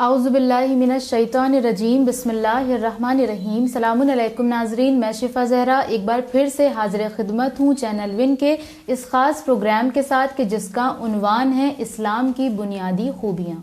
اعوذ باللہ من الشیطان الرجیم بسم اللہ الرحمن الرحیم. السلام علیکم ناظرین, میں شفا زہرا ایک بار پھر سے حاضر خدمت ہوں چینل ون کے اس خاص پروگرام کے ساتھ کہ جس کا عنوان ہے اسلام کی بنیادی خوبیاں.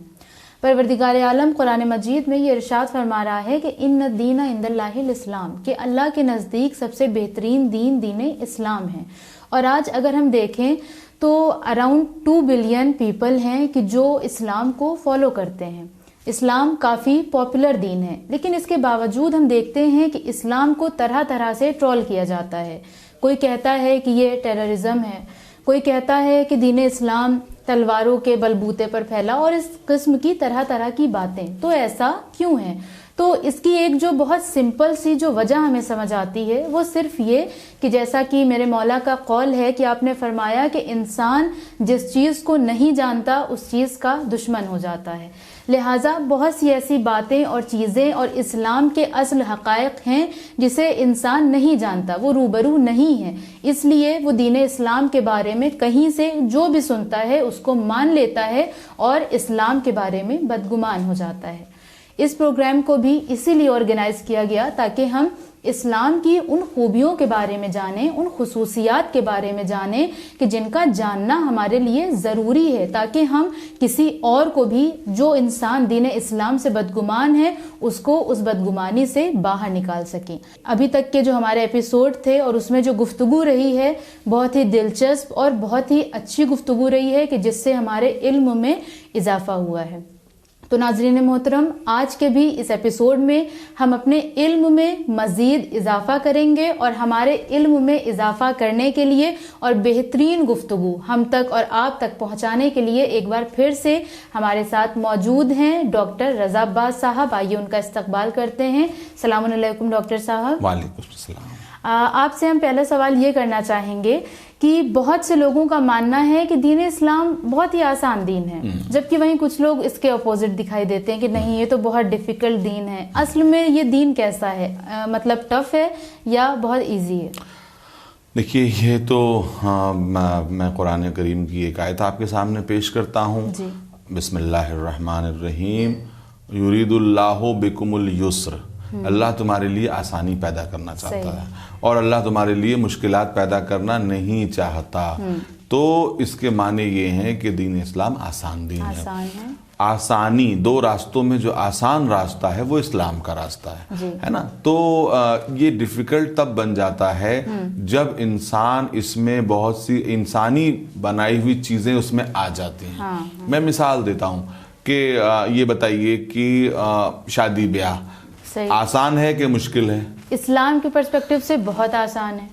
پروردگار عالم قرآن مجید میں یہ ارشاد فرما رہا ہے کہ ان الدین عند اللہ الاسلام, کہ اللہ کے نزدیک سب سے بہترین دین اسلام ہے. اور آج اگر ہم دیکھیں تو اراؤنڈ 2 بلین پیپل ہیں کہ جو اسلام کو فالو کرتے ہیں. اسلام کافی پاپولر دین ہے, لیکن اس کے باوجود ہم دیکھتے ہیں کہ اسلام کو طرح طرح سے ٹرول کیا جاتا ہے. کوئی کہتا ہے کہ یہ ٹیررزم ہے, کوئی کہتا ہے کہ دین اسلام تلواروں کے بلبوتے پر پھیلا, اور اس قسم کی طرح طرح کی باتیں. تو ایسا کیوں ہے؟ تو اس کی ایک جو بہت سمپل سی جو وجہ ہمیں سمجھ آتی ہے وہ صرف یہ کہ جیسا کہ میرے مولا کا قول ہے کہ آپ نے فرمایا کہ انسان جس چیز کو نہیں جانتا اس چیز کا دشمن ہو جاتا ہے. لہٰذا بہت سی ایسی باتیں اور چیزیں اور اسلام کے اصل حقائق ہیں جسے انسان نہیں جانتا, وہ روبرو نہیں ہے. اس لیے وہ دین اسلام کے بارے میں کہیں سے جو بھی سنتا ہے اس کو مان لیتا ہے اور اسلام کے بارے میں بدگمان ہو جاتا ہے. اس پروگرام کو بھی اسی لیے آرگنائز کیا گیا تاکہ ہم اسلام کی ان خوبیوں کے بارے میں جانیں, ان خصوصیات کے بارے میں جانیں کہ جن کا جاننا ہمارے لیے ضروری ہے, تاکہ ہم کسی اور کو بھی جو انسان دین اسلام سے بدگمان ہے اس کو اس بدگمانی سے باہر نکال سکیں. ابھی تک کے جو ہمارے ایپیسوڈ تھے اور اس میں جو گفتگو رہی ہے بہت ہی دلچسپ اور بہت ہی اچھی گفتگو رہی ہے کہ جس سے ہمارے علم میں اضافہ ہوا ہے. تو ناظرین محترم, آج کے بھی اس ایپیسوڈ میں ہم اپنے علم میں مزید اضافہ کریں گے, اور ہمارے علم میں اضافہ کرنے کے لیے اور بہترین گفتگو ہم تک اور آپ تک پہنچانے کے لیے ایک بار پھر سے ہمارے ساتھ موجود ہیں ڈاکٹر رضا عباس صاحب. آئیے ان کا استقبال کرتے ہیں. السلام علیکم ڈاکٹر صاحب. وعلیکم السلام. آپ سے ہم پہلا سوال یہ کرنا چاہیں گے کہ بہت سے لوگوں کا ماننا ہے کہ دین اسلام بہت ہی آسان دین ہے, جبکہ وہیں کچھ لوگ اس کے اپوزٹ دکھائی دیتے ہیں کہ نہیں یہ تو بہت ڈیفیکلٹ دین ہے. اصل میں یہ دین کیسا ہے, مطلب ٹف ہے یا بہت ایزی ہے؟ دیکھیے, یہ تو میں قرآن کریم کی ایک آیت آپ کے سامنے پیش کرتا ہوں. جی. بسم اللہ الرحمن الرحیم. یرید اللہ بکم اليسر. اللہ تمہارے لیے آسانی پیدا کرنا چاہتا ہے اور اللہ تمہارے لیے مشکلات پیدا کرنا نہیں چاہتا. تو اس کے معنی یہ ہیں کہ دین اسلام آسان دین ہے. آسانی, دو راستوں میں جو آسان راستہ ہے وہ اسلام کا راستہ ہے نا. تو یہ ڈیفیکلٹ تب بن جاتا ہے جب انسان اس میں بہت سی انسانی بنائی ہوئی چیزیں اس میں آ جاتی ہیں. میں مثال دیتا ہوں کہ یہ بتائیے کہ شادی بیاہ آسان ہے کہ مشکل ہے؟ اسلام کے پرسپیکٹیو سے بہت آسان ہے,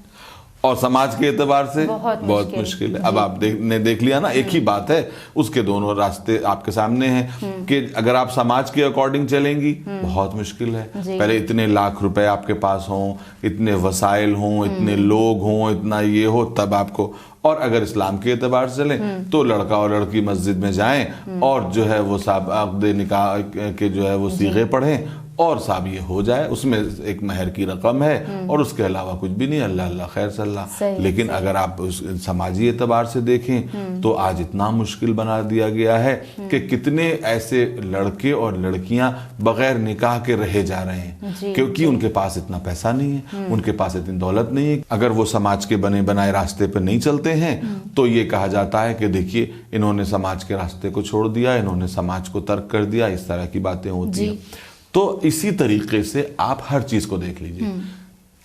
اور سماج کے اعتبار سے بہت مشکل ہے. اب آپ نے دیکھ لیا نا, ایک ہی بات ہے, اس کے دونوں راستے آپ کے سامنے ہیں کہ اگر آپ سماج کے اکارڈنگ چلیں گی بہت مشکل ہے. پہلے اتنے لاکھ روپے آپ کے پاس ہوں, اتنے وسائل ہوں, اتنے لوگ ہوں, اتنا یہ ہو تب آپ کو. اور اگر اسلام کے اعتبار سے چلیں تو لڑکا اور لڑکی مسجد میں جائیں اور جو ہے وہ عقد نکاح کے جو ہے وہ صیغے پڑھیں اور صاحب یہ ہو جائے. اس میں ایک مہر کی رقم ہے اور اس کے علاوہ کچھ بھی نہیں, اللہ اللہ خیر صلی اللہ. لیکن اگر آپ سماجی اعتبار سے دیکھیں تو آج اتنا مشکل بنا دیا گیا ہے کہ کتنے ایسے لڑکے اور لڑکیاں بغیر نکاح کے رہے جا رہے ہیں کیونکہ ان کے پاس اتنا پیسہ نہیں ہے, ان کے پاس اتنی دولت نہیں ہے. اگر وہ سماج کے بنے بنائے راستے پہ نہیں چلتے ہیں تو یہ کہا جاتا ہے کہ دیکھیے انہوں نے سماج کے راستے کو چھوڑ دیا, انہوں نے سماج کو ترک کر دیا. اس طرح کی باتیں ہوتی ہیں. تو اسی طریقے سے آپ ہر چیز کو دیکھ لیجئے.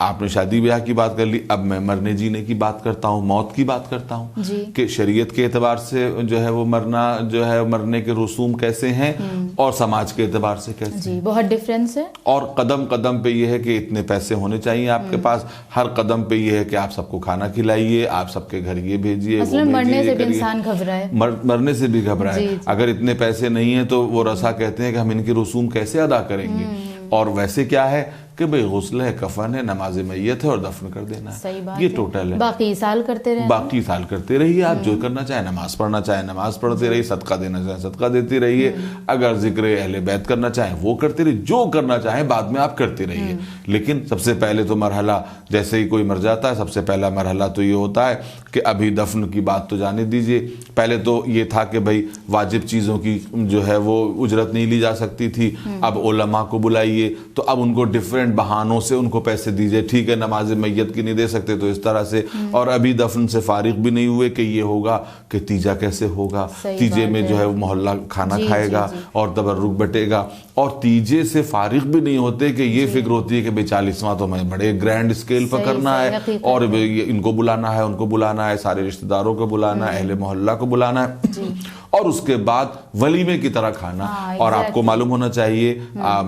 آپ نے شادی بیاہ کی بات کر لی, اب میں مرنے جینے کی بات کرتا ہوں, موت کی بات کرتا ہوں کہ شریعت کے اعتبار سے جو ہے وہ مرنے کے رسوم کیسے ہیں اور سماج کے اعتبار سے کیسے ہیں. بہت ڈیفرنس ہے. اور قدم قدم پہ یہ ہے کہ اتنے پیسے ہونے چاہیے آپ کے پاس, ہر قدم پہ یہ ہے کہ آپ سب کو کھانا کھلائیے, آپ سب کے گھر یہ بھیجیے, مرنے سے بھی انسان گھبرائے, مرنے سے بھی گھبرائے. اگر اتنے پیسے نہیں ہیں تو وہ رسا کہتے ہیں کہ ہم ان کے رسوم کیسے ادا کریں گے. اور ویسے کیا ہے کہ بھئی غسل ہے, کفن ہے, نماز میت ہے اور دفن کر دینا ہے. صحیح بات یہ ہے. ٹوٹل ہے. باقی سال کرتے رہے, باقی سال کرتے رہیے آپ, جو کرنا چاہیں, نماز پڑھنا چاہیں نماز پڑھتے رہیے, صدقہ دینا چاہیں صدقہ دیتے رہیے, اگر ذکر اہل بیت کرنا چاہیں وہ کرتے رہیے, جو کرنا چاہیں بعد میں آپ کرتے رہیے. لیکن سب سے پہلے تو مرحلہ, جیسے ہی کوئی مر جاتا ہے سب سے پہلا مرحلہ تو یہ ہوتا ہے کہ ابھی دفن کی بات تو جانے دیجئے. پہلے تو یہ تھا کہ بھئی واجب چیزوں کی جو ہے وہ اجرت نہیں لی جا سکتی تھی, اب علماء کو بلائیے تو اب ان کو ڈیفرنٹ بہانوں سے ان کو پیسے دیجئے. ٹھیک ہے نماز میت کی نہیں دے سکتے تو اس طرح سے, اور ابھی دفن سے فارغ بھی نہیں ہوئے کہ یہ ہوگا کہ تیجا کیسے ہوگا, تیجے میں جو ہے وہ محلہ کھانا کھائے گا اور تبرک بٹے گا, اور تیجے سے فارغ بھی نہیں ہوتے کہ یہ فکر ہوتی ہے کہ بھئی 40واں تو میں بڑے گرینڈ اسکیل پر کرنا ہے اور ان کو بلانا ہے, ان کو بلانا ہے, سارے رشتہ داروں کو بلانا ہے, اہل محلہ کو بلانا ہے, اور اس کے بعد ولیمے کی طرح کھانا. اور آپ کو معلوم ہونا چاہیے,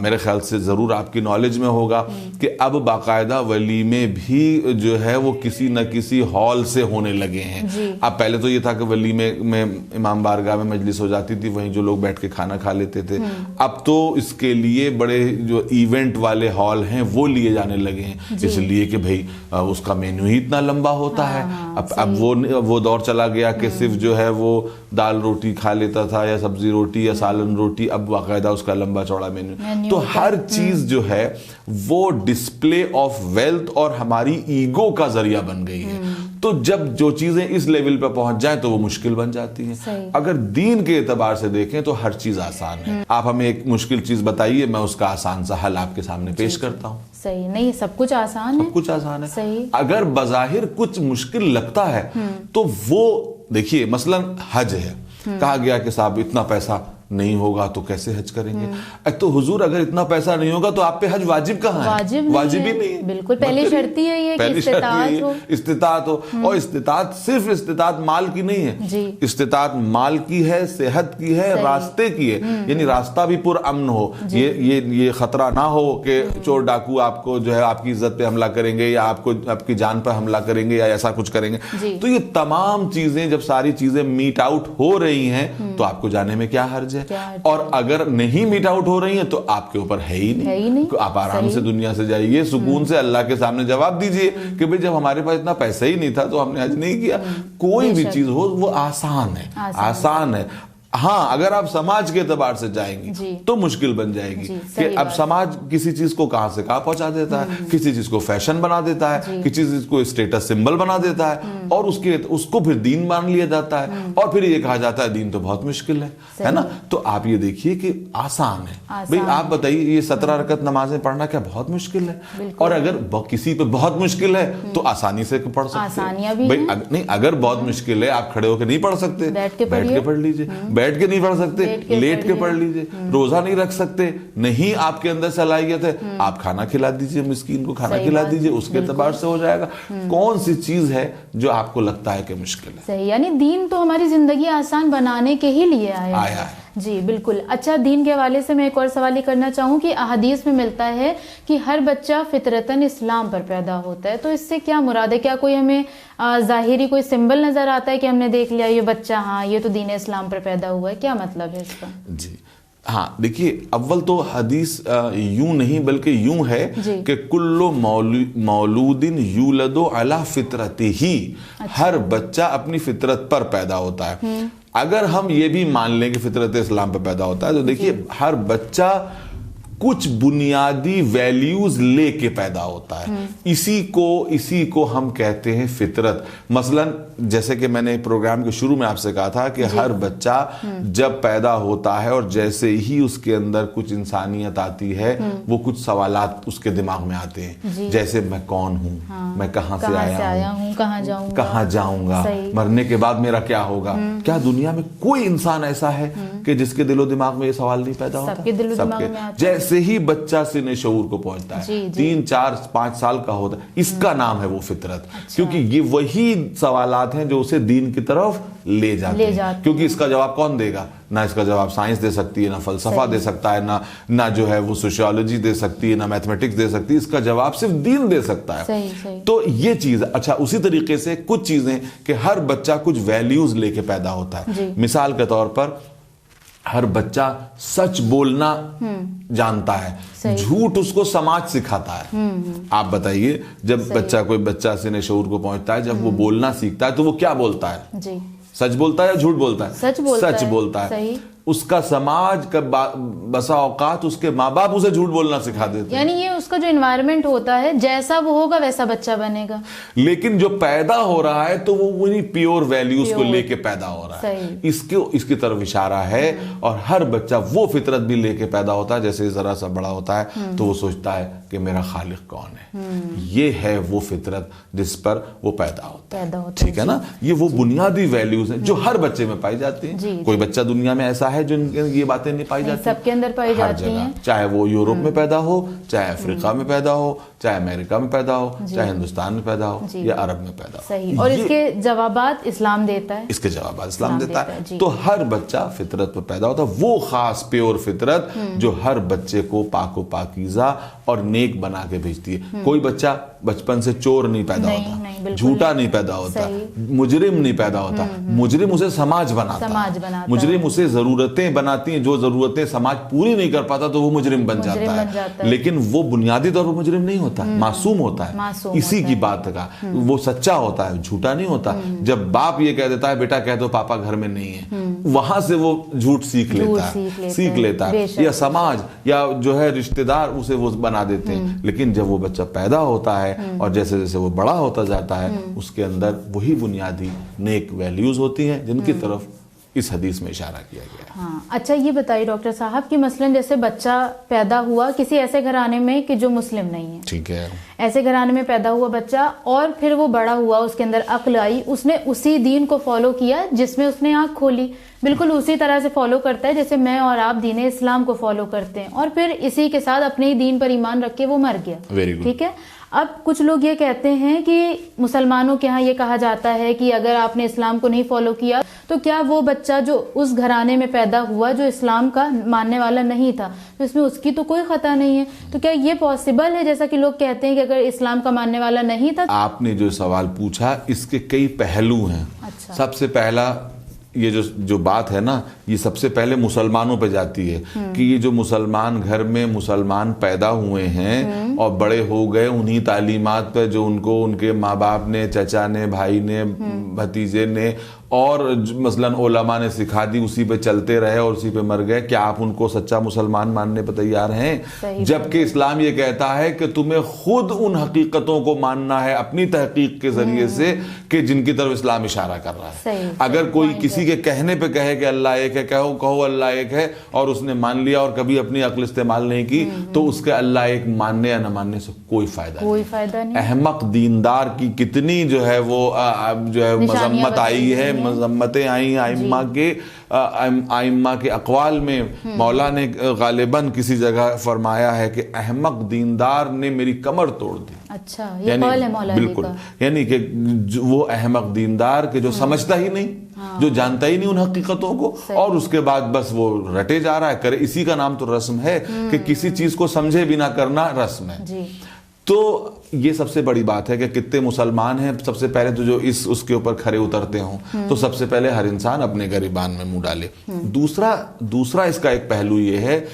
میرے خیال سے ضرور آپ کی نالج میں ہوگا کہ اب باقاعدہ ولیمے بھی جو ہے وہ کسی نہ کسی ہال سے ہونے لگے ہیں. اب پہلے تو یہ تھا کہ ولیمے میں امام بارگاہ میں مجلس ہو جاتی تھی, وہیں جو لوگ بیٹھ کے کھانا کھا لیتے تھے. اب تو اس کے لیے بڑے جو ایونٹ والے ہال ہیں وہ لیے جانے لگے ہیں, اس لیے کہ بھئی اس کا مینیو ہی اتنا لمبا ہوتا ہے. اب وہ دور چلا گیا کہ صرف جو ہے وہ دال روٹی کھا لیتا تھا یا سبزی روٹی یا سالن روٹی, اب باقاعدہ اس کا لمبا چوڑا مینیو. تو ہر چیز جو ہے وہ ڈسپلے آف ویلتھ اور ہماری ایگو کا ذریعہ بن گئی ہے. تو جب جو چیزیں اس لیول پہ پہنچ جائیں تو وہ مشکل بن جاتی ہیں. اگر دین کے اعتبار سے دیکھیں تو ہر چیز آسان ہے. آپ ہمیں ایک مشکل چیز بتائیے, میں اس کا آسان سا حل آپ کے سامنے پیش کرتا ہوں. صحیح نہیں, سب کچھ آسان ہے, سب کچھ آسان ہے. صحیح. اگر بظاہر کچھ مشکل لگتا ہے تو وہ دیکھیے, مثلا حج ہے, کہا گیا کہ صاحب اتنا پیسہ نہیں ہوگا تو کیسے حج کریں گے. تو حضور اگر اتنا پیسہ نہیں ہوگا تو آپ پہ حج واجب کہاں ہے؟ واجب ہی نہیں ہے. بالکل, پہلی شرط یہ ہے کہ استطاعت ہو. اور استطاعت صرف استطاعت مال کی نہیں ہے, استطاعت مال کی ہے, صحت کی ہے, راستے کی ہے. یعنی راستہ بھی پر امن ہو, یہ خطرہ نہ ہو کہ چور ڈاکو آپ کو جو ہے آپ کی عزت پہ حملہ کریں گے یا آپ کی جان پہ حملہ کریں گے یا ایسا کچھ کریں گے. تو یہ تمام چیزیں جب ساری چیزیں میٹ آؤٹ ہو رہی ہیں تو آپ کو جانے میں کیا حرج ہے؟ اور اگر نہیں میٹ آؤٹ ہو رہی ہیں تو آپ کے اوپر ہے ہی نہیں. آپ آرام سے دنیا سے جائیے, سکون سے اللہ کے سامنے جواب دیجئے کہ بھئی جب ہمارے پاس اتنا پیسہ ہی نہیں تھا تو ہم نے حج نہیں کیا. کوئی بھی چیز ہو وہ آسان ہے, آسان ہے. ہاں اگر آپ سماج کے اعتبار سے جائیں گی تو مشکل بن جائے گی کہ اب سماج کسی چیز کو کہاں سے کہاں پہنچا دیتا ہے, کسی چیز کو فیشن بنا دیتا ہے, کسی چیز کو اسٹیٹس سمبل بنا دیتا ہے, اور اس کو پھر دین مان لیا جاتا ہے, اور پھر یہ کہا جاتا ہے دین تو بہت مشکل ہے نا. تو آپ یہ دیکھیے کہ آسان ہے. بھئی آپ بتائیے, یہ 17 رکعت نمازیں پڑھنا کیا بہت مشکل ہے؟ اور اگر کسی پہ بہت مشکل ہے تو آسانی سے پڑھ سکتے ہیں. نہیں, اگر بہت مشکل ہے آپ کھڑے ہو کے نہیں پڑھ سکتے, بیٹھ کے پڑھ لیجئے. بیٹھ کے نہیں پڑھ سکتے, لیٹ کے پڑھ لیجئے. روزہ نہیں رکھ سکتے, نہیں آپ کے اندر صلاحیت ہے, آپ کھانا کھلا دیجئے, مسکین کو کھانا کھلا دیجئے, اس کے اعتبار سے ہو جائے گا. کون سی چیز ہے جو آپ کو لگتا ہے کہ مشکل ہے؟ صحیح, یعنی دین تو ہماری زندگی آسان بنانے کے ہی لیے آیا ہے. جی بالکل. اچھا, دین کے حوالے سے میں ایک اور سوال یہ کرنا چاہوں کہ احادیث میں ملتا ہے کہ ہر بچہ فطرتاً اسلام پر پیدا ہوتا ہے, تو اس سے کیا مراد ہے؟ کیا کوئی ہمیں ظاہری کوئی سمبل نظر آتا ہے کہ ہم نے دیکھ لیا یہ بچہ ہاں یہ تو دین اسلام پر پیدا ہوا ہے, کیا مطلب ہے اس کا؟ جی ہاں, دیکھیے اول تو حدیث یوں نہیں بلکہ یوں ہے کہ کل مولود یولد علی فطرتہ, ہر بچہ اپنی فطرت پر پیدا ہوتا ہے. اگر ہم یہ بھی مان لیں کہ فطرت اسلام پر پیدا ہوتا ہے تو دیکھیے ہر بچہ کچھ بنیادی ویلیوز لے کے پیدا ہوتا ہے. اسی کو ہم کہتے ہیں فطرت. مثلا جیسے کہ میں نے پروگرام کے شروع میں آپ سے کہا تھا کہ ہر بچہ جب پیدا ہوتا ہے اور جیسے ہی اس کے اندر کچھ انسانیت آتی ہے وہ کچھ سوالات اس کے دماغ میں آتے ہیں, جیسے میں کون ہوں, میں کہاں سے آیا ہوں, کہاں جاؤں گا, مرنے کے بعد میرا کیا ہوگا. کیا دنیا میں کوئی انسان ایسا ہے کہ جس کے دل و دماغ میں یہ سوال نہیں پیدا ہوتا؟ سب کے. جیسے ہی بچہ سن شعور کو پہنچتا ہے 3, 4, 5 سال کا ہوتا ہے, اس کا نام ہے وہ فطرت. کیونکہ یہ وہی سوالات ہیں جو اسے دین کی طرف لے جاتے ہیں. کیونکہ اس کا جواب کون دے گا؟ نہ اس کا جواب سائنس دے سکتی ہے, نہ فلسفہ دے سکتا ہے, نہ جو ہے وہ سوشیولوجی دے سکتی ہے, نہ میتھمیٹکس دے سکتی ہے. اس کا جواب صرف دین دے سکتا ہے. تو یہ چیز اچھا. اسی طریقے سے کچھ چیزیں کہ ہر بچہ کچھ ویلیوز لے کے پیدا ہوتا ہے. مثال کے طور پر ہر بچہ سچ بولنا جانتا ہے, جھوٹ اس کو سماج سکھاتا ہے. آپ بتائیے جب کوئی بچہ سن شعور کو پہنچتا ہے, جب وہ بولنا سیکھتا ہے تو وہ کیا بولتا ہے؟ سچ بولتا ہے یا جھوٹ بولتا ہے؟ سچ بولتا ہے. اس کا سماج کا بسا اوقات اس کے ماں باپ اسے جھوٹ بولنا سکھا دیتے ہیں. یعنی یہ اس کا جو انوائرمنٹ ہوتا ہے جیسا وہ ہوگا ویسا بچہ بنے گا. لیکن جو پیدا ہو رہا ہے تو وہ وہی پیور ویلیوز کو لے کے پیدا ہو رہا ہے. اس کی طرف اشارہ ہے. اور ہر بچہ وہ فطرت بھی لے کے پیدا ہوتا ہے. جیسے ذرا سا بڑا ہوتا ہے تو وہ سوچتا ہے کہ میرا خالق کون ہے. یہ ہے وہ فطرت جس پر وہ پیدا ہوتا ہے. ٹھیک ہے نا. یہ وہ بنیادی ویلیوز ہیں جو ہر بچے میں پائی جاتی ہیں. کوئی بچہ دنیا میں ایسا ہے جن یہ باتیں نہیں پائی جاتی, سب کے اندر پائی جاتی ہیں. چاہے وہ یورپ میں پیدا ہو, چاہے افریقہ میں پیدا ہو, چاہے امریکہ میں پیدا ہو, چاہے ہندوستان میں پیدا ہو یا عرب میں پیدا ہو. صحیح. اور اس کے جوابات اسلام دیتا ہے. اس کے جوابات اسلام دیتا ہے. تو ہر بچہ فطرت پر پیدا ہوتا ہے, وہ خاص پیور فطرت جو ہر بچے کو پاک و پاکیزہ اور نیک بنا کے بھیجتی ہے. کوئی بچہ بچپن سے چور نہیں پیدا ہوتا, جھوٹا نہیں پیدا ہوتا, مجرم نہیں پیدا ہوتا. مجرم اسے سماج بناتا ہے. مجرم اسے ضرورتیں بناتی ہیں, جو ضرورتیں سماج پوری نہیں کر پاتا تو وہ مجرم بن جاتا ہے. لیکن وہ بنیادی طور پر مجرم نہیں ہوتا, معصوم ہوتا ہے. اسی کی بات کا وہ سچا ہوتا ہے, جھوٹا نہیں ہوتا. جب باپ یہ کہہ دیتا ہے بیٹا کہہ دو پاپا گھر میں نہیں ہے, وہاں سے وہ جھوٹ سیکھ لیتا ہے. یا سماج یا جو ہے رشتہ دار اسے وہ بنا دیتے ہیں. لیکن جب وہ بچہ پیدا ہوتا ہے اور جیسے جیسے وہ بڑا ہوتا جاتا ہے اس کے اندر وہی بنیادی نیک ویلیوز ہوتی ہیں جن کی طرف اس حدیث میں اشارہ کیا گیا ہے. ہاں اچھا یہ بتائیے ڈاکٹر صاحب کہ مثلاً جیسے بچہ پیدا ہوا کسی ایسے گھرانے میں کہ جو مسلم نہیں ہے, ٹھیک ہے, ایسے گھرانے میں پیدا ہوا بچہ اور پھر وہ بڑا ہوا, اس کے اندر عقل آئی, اس نے اسی دین کو فالو کیا جس میں اس نے آنکھ کھولی, بالکل اسی طرح سے فالو کرتا ہے جیسے میں اور آپ دین اسلام کو فالو کرتے ہیں, اور پھر اسی کے ساتھ اپنے ہی دین پر ایمان رکھ کے وہ مر گیا. ٹھیک ہے. اب کچھ لوگ یہ کہتے ہیں کہ مسلمانوں کے ہاں یہ کہا جاتا ہے کہ اگر آپ نے اسلام کو نہیں فالو کیا تو کیا وہ بچہ جو اس گھرانے میں پیدا ہوا جو اسلام کا ماننے والا نہیں تھا تو اس میں اس کی تو کوئی خطا نہیں ہے, تو کیا یہ پاسبل ہے جیسا کہ لوگ کہتے ہیں کہ اگر اسلام کا ماننے والا نہیں تھا؟ آپ نے جو سوال پوچھا اس کے کئی پہلو ہیں. سب سے پہلا یہ جو بات ہے نا یہ سب سے پہلے مسلمانوں پہ جاتی ہے کہ یہ جو مسلمان گھر میں مسلمان پیدا ہوئے ہیں اور بڑے ہو گئے انہی تعلیمات پہ جو ان کو ان کے ماں باپ نے, چچا نے, بھائی نے, بھتیجے نے اور مثلاً علماء نے سکھا دی, اسی پہ چلتے رہے اور اسی پہ مر گئے, کیا آپ ان کو سچا مسلمان ماننے پہ تیار ہیں؟ جبکہ اسلام یہ کہتا ہے کہ تمہیں خود ان حقیقتوں کو ماننا ہے اپنی تحقیق کے ذریعے سے کہ جن کی طرف اسلام اشارہ کر رہا ہے. اگر کوئی کسی کے کہنے پہ کہے کہ اللہ ایک ہے, کہو اللہ ایک ہے اور اس نے مان لیا اور کبھی اپنی عقل استعمال نہیں کی تو اس کے اللہ ایک ماننے یا نہ ماننے سے کوئی فائدہ نہیں. احمق دیندار کی کتنی جو ہے وہ جو ہے مذمت آئی ہے, مذمتیں آئیں آئمہ کے اقوال میں. مولا نے غالباً کسی جگہ فرمایا ہے کہ احمق دیندار نے میری کمر توڑ دی. اچھا یہ قول ہے مولا بالکل, یعنی کہ وہ احمق دیندار کہ جو سمجھتا ہی نہیں, جو جانتا ہی نہیں ان حقیقتوں کو اور اس کے بعد بس وہ رٹے جا رہا ہے, کرے. اسی کا نام تو رسم ہے کہ کسی چیز کو سمجھے بنا کرنا رسم ہے. تو یہ سب سے بڑی بات ہے کہ کتنے مسلمان ہیں. سب سے پہلے تو جو اس کے اوپر کھڑے اترتے ہوں تو سب سے پہلے ہر انسان اپنے گریبان میں منہ ڈالے. دوسرا اس کا ایک پہلو یہ ہے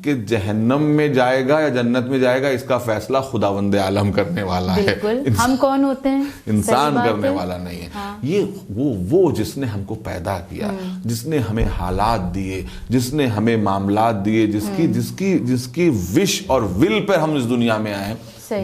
کہ جہنم میں جائے گا یا جنت میں جائے گا اس کا فیصلہ خداوند عالم کرنے والا ہے. ہم کون ہوتے ہیں؟ انسان کرنے والا نہیں ہے. یہ وہ جس نے ہم کو پیدا کیا, جس نے ہمیں حالات دیے, جس نے ہمیں معاملات دیے, جس کی وش اور ول پر ہم اس دنیا میں آئے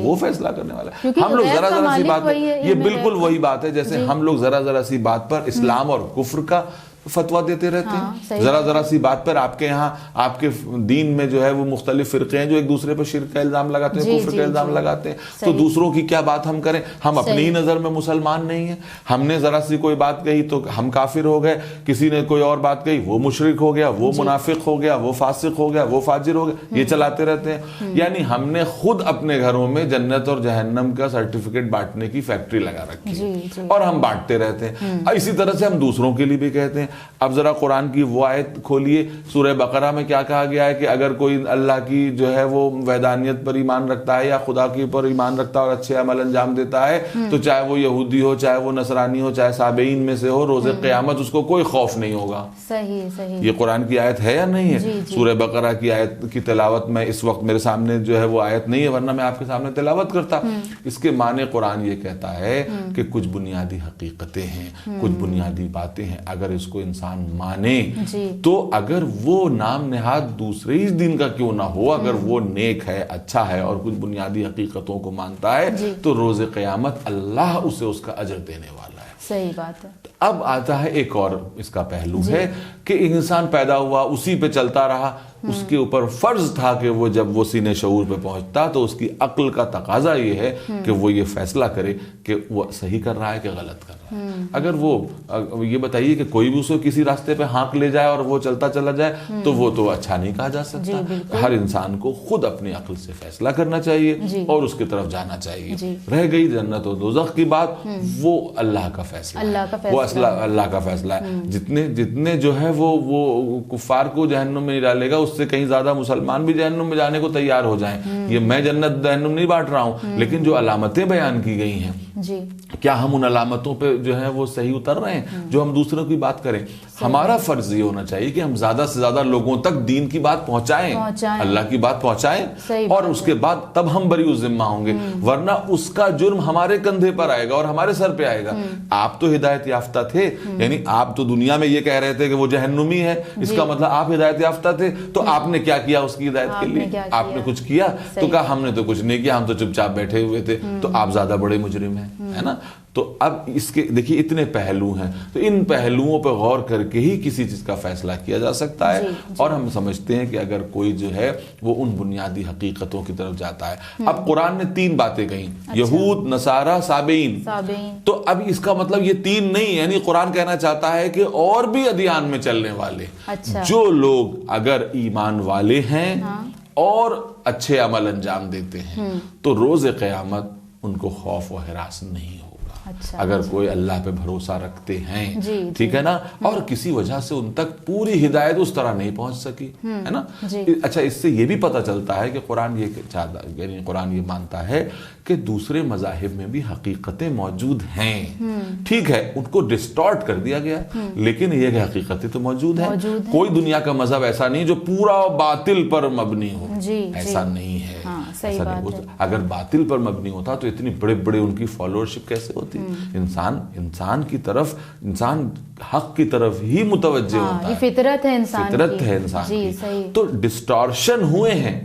وہ فیصلہ کرنے والا ہے. ہم لوگ ذرا سی بات, یہ بالکل وہی بات ہے جیسے ہم لوگ ذرا سی بات پر اسلام اور کفر کا فتویٰ دیتے رہتے ہیں. ذرا سی بات پر آپ کے یہاں آپ کے دین میں جو ہے وہ مختلف فرقے ہیں جو ایک دوسرے پر شرک کا الزام لگاتے ہیں, کفر کا الزام لگاتے ہیں. تو دوسروں کی کیا بات ہم کریں؟ ہم اپنی ہی نظر میں مسلمان نہیں ہیں. ہم نے ذرا سی کوئی بات کہی تو ہم کافر ہو گئے, کسی نے کوئی اور بات کہی وہ مشرک ہو گیا, وہ منافق ہو گیا, وہ فاسق ہو گیا, وہ فاجر ہو گیا. یہ چلاتے رہتے ہیں. یعنی ہم نے خود اپنے گھروں میں جنت اور جہنم کا سرٹیفکیٹ بانٹنے کی فیکٹری لگا رکھی ہے اور ہم بانٹتے رہتے ہیں. اسی طرح سے ہم دوسروں کے لیے بھی کہتے ہیں اب ذرا قرآن کی وہ آیت کھولیے, سورہ بقرہ میں کیا کہا گیا ہے کہ اگر کوئی اللہ کی جو ہے وہ وحدانیت پر ایمان رکھتا ہے یا خدا کے اوپر ایمان رکھتا ہے اور اچھے عمل انجام دیتا ہے, تو چاہے وہ یہودی ہو, چاہے وہ نصرانی ہو, چاہے سابعین میں سے ہو, روز قیامت اس کو کوئی خوف نہیں ہوگا. صحیح. یہ قرآن کی آیت ہے یا نہیں ہے؟ سورہ بقرہ کی آیت کی تلاوت میں اس وقت میرے سامنے جو ہے وہ آیت نہیں ہے, ورنہ میں آپ کے سامنے تلاوت کرتا. اس کے معنی قرآن یہ کہتا ہے کہ کچھ بنیادی حقیقتیں ہیں, کچھ بنیادی باتیں ہیں, اگر اس کو انسان مانے تو اگر وہ نام نہاد دوسرے ہی دین کا کیوں نہ ہو, اگر وہ نیک ہے, اچھا ہے اور کچھ بنیادی حقیقتوں کو مانتا ہے تو روز قیامت اللہ اسے اس کا اجر دینے والا ہے. صحیح بات ہے. اب آتا ہے ایک اور اس کا پہلو ہے کہ انسان پیدا ہوا, اسی پہ چلتا رہا, اس کے اوپر فرض تھا کہ وہ جب وہ سینے شعور پہ پہنچتا تو اس کی عقل کا تقاضا یہ ہے کہ وہ یہ فیصلہ کرے کہ وہ صحیح کر رہا ہے کہ غلط کر رہا ہے. اگر وہ یہ بتائیے کہ کوئی بھی اسے کسی راستے پہ ہانک لے جائے اور وہ چلتا چلا جائے تو وہ تو اچھا نہیں کہا جا سکتا. ہر انسان کو خود اپنی عقل سے فیصلہ کرنا چاہیے اور اس کی طرف جانا چاہیے. رہ گئی جنت و دوزخ کی بات, وہ اللہ کا فیصلہ ہے, وہ اللہ کا فیصلہ ہے. جتنے جو ہے وہ کفار کو جہنم میں نہیں ڈالے گا, اس سے کہیں زیادہ مسلمان بھی جہنم میں جانے کو تیار ہو جائیں. یہ میں جنت جہنم نہیں بانٹ رہا ہوں, لیکن جو علامتیں بیان کی گئی ہیں کیا ہم ان علامتوں پہ جو ہے وہ صحیح اتر رہے ہیں جو ہم دوسروں کی بات کریں؟ ہمارا فرض یہ ہونا چاہیے کہ ہم زیادہ سے زیادہ لوگوں تک دین کی بات پہنچائیں, اللہ کی بات پہنچائیں, اور اس کے بعد تب ہم بری الذمہ ہوں گے, ورنہ اس کا جرم ہمارے کندھے پر آئے گا اور ہمارے سر پہ آئے گا. آپ تو ہدایت یافتہ تھے, یعنی آپ تو دنیا میں یہ کہہ رہے تھے کہ وہ جہنمی ہے, اس کا مطلب آپ ہدایت یافتہ تھے, تو آپ نے کیا کیا اس کی ہدایت کے لیے؟ آپ نے کچھ کیا؟ تو کہا ہم نے تو کچھ نہیں کیا, ہم تو چپ چاپ بیٹھے ہوئے تھے, تو آپ زیادہ بڑے مجرم ہیں, ہے نا. تو اب اس کے دیکھیے اتنے پہلو ہیں, تو ان پہلوؤں پہ غور کر کے ہی کسی چیز کا فیصلہ کیا جا سکتا ہے. اور ہم سمجھتے ہیں کہ اگر کوئی جو ہے وہ ان بنیادی حقیقتوں کی طرف جاتا ہے. اب قرآن نے 3 باتیں کہیں, یہود, نصارہ, سابعین. تو اب اس کا مطلب یہ 3 نہیں, یعنی قرآن کہنا چاہتا ہے کہ اور بھی ادیان میں چلنے والے جو لوگ اگر ایمان والے ہیں اور اچھے عمل انجام دیتے ہیں تو روز قیامت ان کو خوف و ہراس نہیں ہوگا. اگر کوئی اللہ پہ بھروسہ رکھتے ہیں, ٹھیک ہے نا, اور کسی وجہ سے ان تک پوری ہدایت اس طرح نہیں پہنچ سکی, ہے نا. اچھا, اس سے یہ بھی پتہ چلتا ہے کہ قرآن یہ چاہتا ہے, یعنی قرآن یہ مانتا ہے کہ دوسرے مذاہب میں بھی حقیقتیں موجود ہیں. ٹھیک ہے, ان کو ڈسٹارٹ کر دیا گیا, لیکن یہ کہ حقیقتیں تو موجود ہیں. کوئی دنیا کا مذہب ایسا نہیں جو پورا باطل پر مبنی ہو, ایسا نہیں ہے. اگر باطل پر مبنی ہوتا تو اتنی بڑے بڑے ان کی فالوورشپ کیسے ہوتی؟ انسان کی طرف, انسان حق کی طرف ہی متوجہ ہوتا ہے, فطرت ہے انسان کی. تو ڈسٹارشن ہوئے ہیں,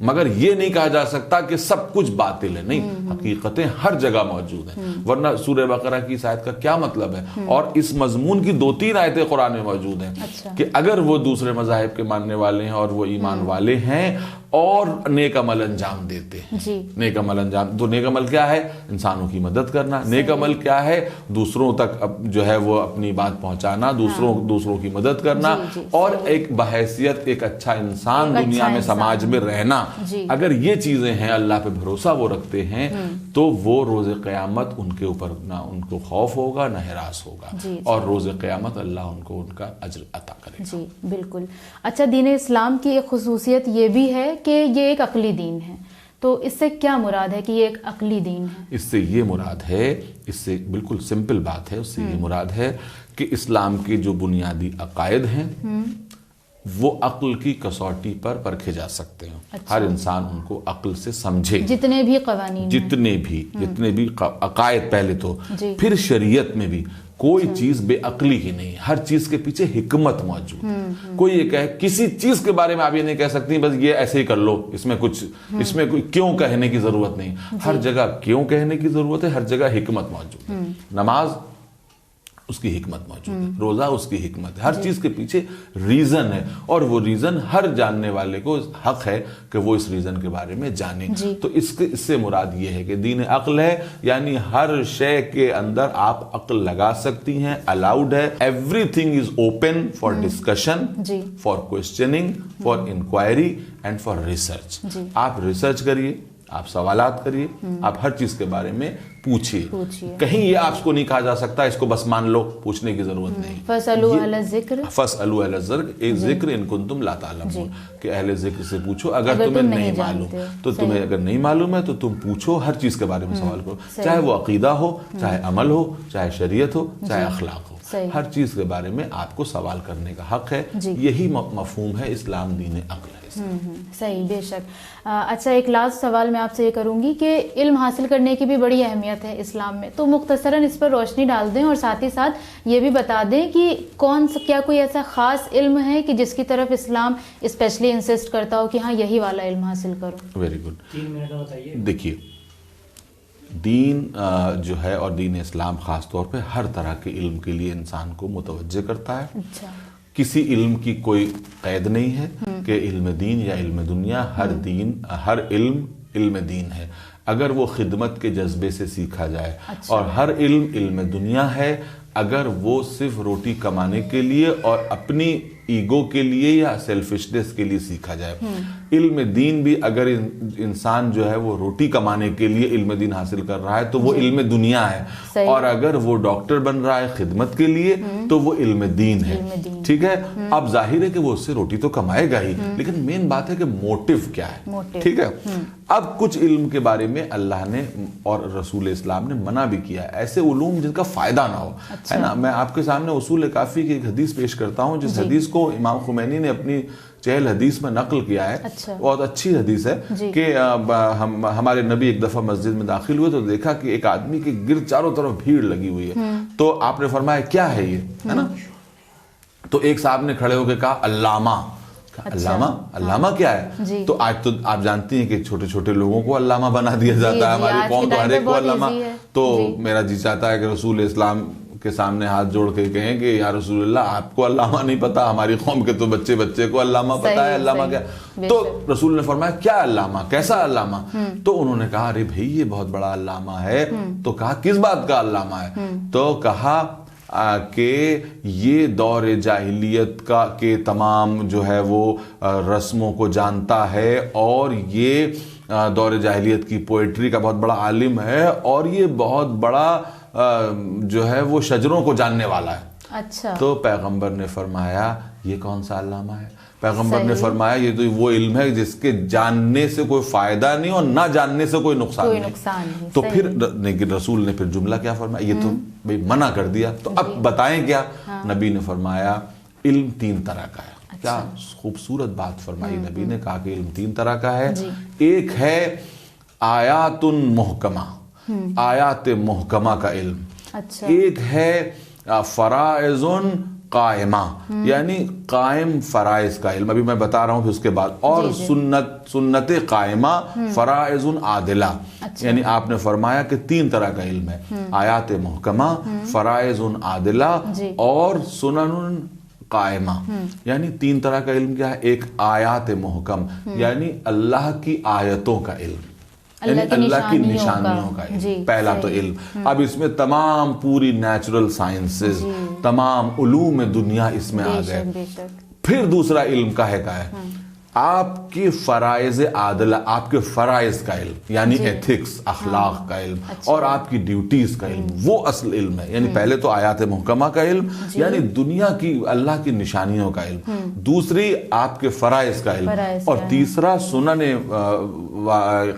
مگر یہ نہیں کہا جا سکتا کہ سب کچھ باطل ہے. نہیں, حقیقتیں ہر جگہ موجود ہیں. ورنہ سورہ بقرہ کی اس آیت کا کیا مطلب ہے؟ اور اس مضمون کی 2-3 آیتیں قرآن میں موجود ہیں کہ اگر وہ دوسرے مذاہب کے ماننے والے ہیں اور وہ ایمان والے ہیں اور نیک عمل انجام دیتے ہیں. نیک عمل انجام, تو نیک عمل کیا ہے؟ انسانوں کی مدد کرنا. نیک عمل کیا ہے؟ دوسروں تک جو ہے وہ اپنی بات پہنچانا, دوسروں کی مدد کرنا, اور ایک بحیثیت ایک اچھا انسان دنیا میں, سماج میں رہنا. اگر یہ چیزیں ہیں, اللہ پہ بھروسہ وہ رکھتے ہیں, تو وہ روز قیامت ان کے اوپر نہ ان کو خوف ہوگا نہ ہراس ہوگا, اور روز قیامت اللہ ان کو ان کا اجر عطا کرے گا. بالکل. اچھا, دین اسلام کی ایک خصوصیت یہ بھی ہے کہ یہ ایک عقلی دین ہے, تو اس سے کیا مراد ہے کہ یہ ایک عقلی دین ہے؟ اس سے یہ مراد ہے, اس سے بالکل سمپل بات ہے, اس سے یہ مراد ہے کہ اسلام کے جو بنیادی عقائد ہیں وہ عقل کی کسوٹی پر پرکھے جا سکتے ہیں. ہر انسان ان کو عقل سے سمجھے, جتنے بھی قوانین, جتنے بھی عقائد پہلے تو, پھر شریعت میں بھی کوئی چیز بے عقلی کی نہیں, ہر چیز کے پیچھے حکمت موجود ہے. کوئی یہ کہے, کسی چیز کے بارے میں آپ یہ نہیں کہہ سکتی بس یہ ایسے ہی کر لو, اس میں کوئی کیوں کہنے کی ضرورت نہیں. ہر جگہ کیوں کہنے کی ضرورت ہے, ہر جگہ حکمت موجود ہے. نماز اس کی حکمت موجود ہے, روزہ اس کی حکمت ہے, ہر چیز کے پیچھے ریزن ہے, اور وہ ریزن ہر جاننے والے کو حق ہے کہ وہ اس ریزن کے بارے میں جانے. تو اس سے مراد یہ ہے کہ دین عقل ہے, یعنی ہر شے کے اندر آپ عقل لگا سکتی ہیں, الاؤڈ ہے. Everything is open for discussion, for questioning, for inquiry and for research. آپ ریسرچ کریے, آپ سوالات کریے, آپ ہر چیز کے بارے میں پوچھیے. کہیں یہ آپ کو نہیں کہا جا سکتا اس کو بس مان لو, پوچھنے کی ضرورت نہیں. فَاسْأَلُوا أَهْلَ الذِّكْرِ فَاسْأَلُوا أَهْلَ الذِّكْرِ إِن كُنتُمْ لَا تَعْلَمُونَ, کہ اہل ذکر سے پوچھو اگر تمہیں نہیں معلوم. تو تمہیں اگر نہیں معلوم ہے تو تم پوچھو, ہر چیز کے بارے میں سوال کرو, چاہے وہ عقیدہ ہو, چاہے عمل ہو, چاہے شریعت ہو, چاہے اخلاق ہو. ہر چیز کے بارے میں آپ کو سوال کرنے کا حق ہے. یہی مفہوم ہے اسلام دین عقل ہے. صحیح, بے شک. اچھا, ایک لاسٹ سوال میں آپ سے یہ کروں گی کہ علم حاصل کرنے کی بھی بڑی اہمیت ہے اسلام میں, تو مختصراً اس پر روشنی ڈال دیں اور ساتھ ہی ساتھ یہ بھی بتا دیں کہ کیا کوئی ایسا خاص علم ہے کہ جس کی طرف اسلام اسپیشلی انسسٹ کرتا ہو کہ ہاں یہی والا علم حاصل کرو. Very good. 3 منٹ میں بتائیے. دیکھیے, دین جو ہے اور دین اسلام خاص طور پہ ہر طرح کے علم کے لیے انسان کو متوجہ کرتا ہے. اچھا. کسی علم کی کوئی قید نہیں ہے کہ علم دین یا علم دنیا. ہر علم علم دین ہے اگر وہ خدمت کے جذبے سے سیکھا جائے. اور ہر علم علم دنیا ہے اگر وہ صرف روٹی کمانے کے لیے اور اپنی ایگو کے لیے یا سیلفشنس کے لیے سیکھا جائے. علم دین بھی اگر انسان جو ہے وہ روٹی کمانے کے لیے علم دین حاصل کر رہا ہے تو وہ علم دنیا ہے. اور اگر وہ ڈاکٹر بن رہا ہے خدمت کے لیے تو وہ علم دین ہے. ٹھیک ہے. اب ظاہر ہے کہ وہ اس سے روٹی تو کمائے گا ہی, لیکن مین بات ہے کہ موٹیو کیا ہے. ٹھیک ہے. اب کچھ علم کے بارے میں اللہ نے اور رسول اسلام نے منع بھی کیا ہے, ایسے علوم جن کا فائدہ نہ ہو, ہے نا. میں آپ کے سامنے اصول کافی کی ایک حدیث پیش کرتا ہوں جس حدیث کو امام خمینی نے اپنی چہل حدیث میں نقل کیا ہے. بہت اچھی حدیث ہے کہ ہمارے نبی ایک دفعہ مسجد میں داخل ہوئے تو دیکھا کہ ایک آدمی کے گرد چاروں طرف بھیڑ لگی ہوئی ہے. تو آپ نے فرمایا کیا ہے یہ, ہے نا. تو ایک صاحب نے کھڑے ہو کے کہا علامہ. علامہ کیا ہے؟ تو آج تو آپ جانتی ہیں کہ چھوٹے چھوٹے لوگوں کو علامہ بنا دیا جاتا ہے. ہماری قوم تو ہر ایک کو علامہ. تو میرا جی چاہتا ہے کہ رسول اسلام کے سامنے ہاتھ جوڑ کے کہیں کہ یا رسول اللہ آپ کو علامہ نہیں پتا, ہماری قوم کے تو بچے کو علامہ پتا ہے. علامہ کیا؟ تو رسول نے فرمایا کیا علامہ, کیسا علامہ؟ تو انہوں نے کہا ارے بھائی یہ بہت بڑا علامہ ہے. تو کہا کس بات کا علامہ ہے؟ تو کہا کہ یہ دور جاہلیت کے تمام جو ہے وہ رسموں کو جانتا ہے اور یہ دور جاہلیت کی پوئٹری کا بہت بڑا عالم ہے اور یہ بہت بڑا جو ہے وہ شجروں کو جاننے والا ہے. اچھا. تو پیغمبر نے فرمایا یہ کون سا علامہ ہے؟ پیغمبر نے فرمایا یہ تو وہ علم ہے جس کے جاننے سے کوئی فائدہ نہیں اور نہ جاننے سے کوئی نقصان نہیں. تو پھر رسول نے پھر جملہ کیا فرمایا, یہ تو بھئی منع کر دیا. تو اب بتائیں کیا؟ نبی نے فرمایا علم 3 طرح کا ہے. کیا خوبصورت بات فرمائی نبی نے, کہا کہ علم 3 طرح کا ہے. ایک ہے آیات محکمہ, آیات محکمہ کا علم. ایک ہے فرائض قائمہ, یعنی قائم فرائض کا علم. ابھی میں بتا رہا ہوں پھر اس کے بعد. اور سنت قائمہ, فرائض عادلہ. یعنی آپ نے فرمایا کہ 3 طرح کا علم ہے, آیات محکمہ, فرائض عادلہ اور سنن قائمہ. یعنی 3 طرح کا علم کیا ہے؟ ایک آیات محکم یعنی اللہ کی آیتوں کا علم, یعنی اللہ کی نشانیوں کا علم. پہلا تو علم. اب اس میں تمام پوری نیچرل سائنسز, تمام علوم دنیا اس میں آ گئے. پھر دوسرا علم کا ہے آپ کے فرائض عادلہ, آپ کے فرائض کا علم یعنی ایتھکس, اخلاق کا علم اور آپ کی ڈیوٹیز کا علم. وہ اصل علم ہے. یعنی پہلے تو آیات محکمہ کا علم یعنی دنیا کی اللہ کی نشانیوں کا علم, دوسری آپ کے فرائض کا علم, اور تیسرا سنن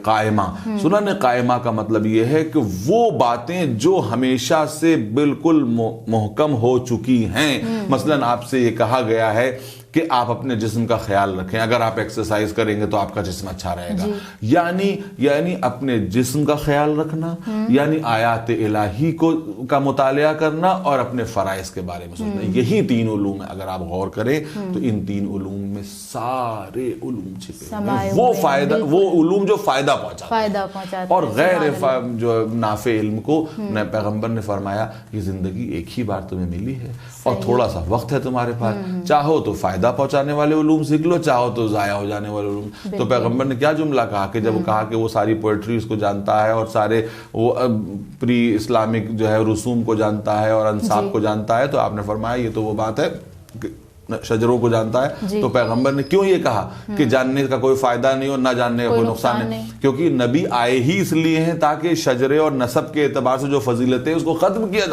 قائمہ. سنن قائمہ کا مطلب یہ ہے کہ وہ باتیں جو ہمیشہ سے بالکل محکم ہو چکی ہیں. مثلا آپ سے یہ کہا گیا ہے کہ آپ اپنے جسم کا خیال رکھیں, اگر آپ ایکسرسائز کریں گے تو آپ کا جسم اچھا رہے گا. یعنی اپنے جسم کا خیال رکھنا, یعنی آیات الہی کا مطالعہ کرنا اور اپنے فرائض کے بارے میں سوچنا. یہی 3 علوم ہیں. اگر آپ غور کریں تو ان 3 علوم میں سارے علوم چھپے ہیں. وہ علوم جو فائدہ پہنچاتے اور غیر جو نافع علم کو پیغمبر نے فرمایا یہ زندگی ایک ہی بار تمہیں ملی ہے اور تھوڑا سا وقت ہے تمہارے پاس, چاہو تو فائدہ پہنچانے والے علوم سیکھ لو, چاہو تو ضائع ہو جانے والے علوم. تو پیغمبر نے کیا جملہ کہا کہ جب وہ کہا کہ وہ ساری پوئٹری اس کو جانتا ہے اور سارے وہ پری اسلامک جو ہے رسوم کو جانتا ہے اور انصاب کو جانتا ہے, تو آپ نے فرمایا یہ تو وہ بات ہے شجروں کو جانتا ہے تو پیغمبر نے کیوں یہ کہا کہ جاننے کا کوئی فائدہ نہیں اور نہ جاننے کا کوئی نقصان نہیں؟ کیونکہ نبی آئے ہی اس لیے ہیں تاکہ شجرے اور نسب کے اعتبار سے جو فضیلتیں اس کو ختم کیا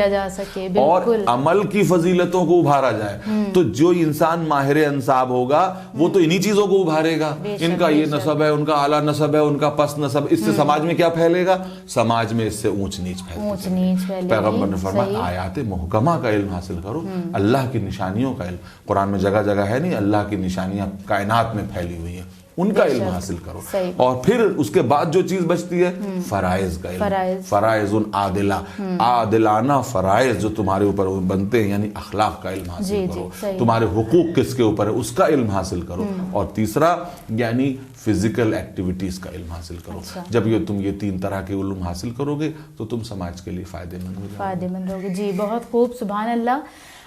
جا سکے اور عمل کی فضیلتوں کو ابھارا جائے. تو جو انسان ماہر انصاب ہوگا وہ تو انہی چیزوں کو ابھارے گا. ان کا یہ نسب ہے, ان کا اعلیٰ نسب ہے, ان کا پس نسب, اس سے سماج میں کیا پھیلے گا؟ سماج میں اس سے اونچ نیچ پھیلے. پیغمبر نے فرمایا آیات محکمہ کا علم حاصل کرو, اللہ کی نشانیوں کا علم. قرآن میں جگہ جگہ ہے نہیں, اللہ کی نشانیاں کائنات میں پھیلی ہوئی ہیں, ان کا علم حاصل کرو. اور پھر اس کے بعد جو چیز بچتی ہے فرائض کا علم. فرائض عادلہ, عادلانہ فرائض جو تمہارے اوپر بنتے ہیں, یعنی اخلاق کا علم حاصل کرو. تمہارے حقوق کس کے اوپر ہے اس کا علم حاصل کرو. اور تیسرا یعنی فزیکل ایکٹیویٹیز کا علم حاصل کرو. جب تم یہ 3 طرح کے علم حاصل کرو گے تو تم سماج کے لیے فائدے مند ہو گے. جی بہت خوب, سبحان اللہ.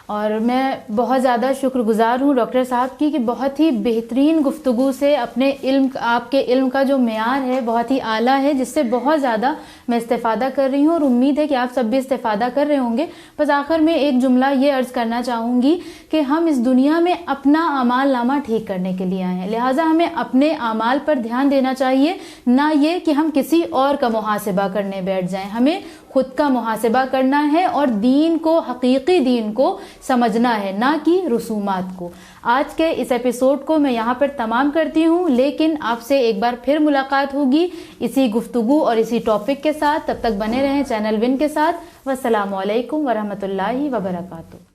اور میں بہت زیادہ شکر گزار ہوں ڈاکٹر صاحب کی کہ بہت ہی بہترین گفتگو سے اپنے علم, آپ کے علم کا جو معیار ہے بہت ہی اعلیٰ ہے, جس سے بہت زیادہ میں استفادہ کر رہی ہوں اور امید ہے کہ آپ سب بھی استفادہ کر رہے ہوں گے. بس آخر میں ایک جملہ یہ عرض کرنا چاہوں گی کہ ہم اس دنیا میں اپنا اعمال نامہ ٹھیک کرنے کے لیے آئے ہیں, لہٰذا ہمیں اپنے اعمال پر دھیان دینا چاہیے, نہ یہ کہ ہم کسی اور کا محاسبہ کرنے بیٹھ جائیں. ہمیں خود کا محاسبہ کرنا ہے اور دین کو, حقیقی دین کو سمجھنا ہے, نہ کہ رسومات کو. آج کے اس ایپیسوڈ کو میں یہاں پر تمام کرتی ہوں, لیکن آپ سے ایک بار پھر ملاقات ہوگی اسی گفتگو اور اسی ٹاپک کے ساتھ. تب تک بنے رہیں چینل ون کے ساتھ. والسلام علیکم ورحمۃ اللہ وبرکاتہ.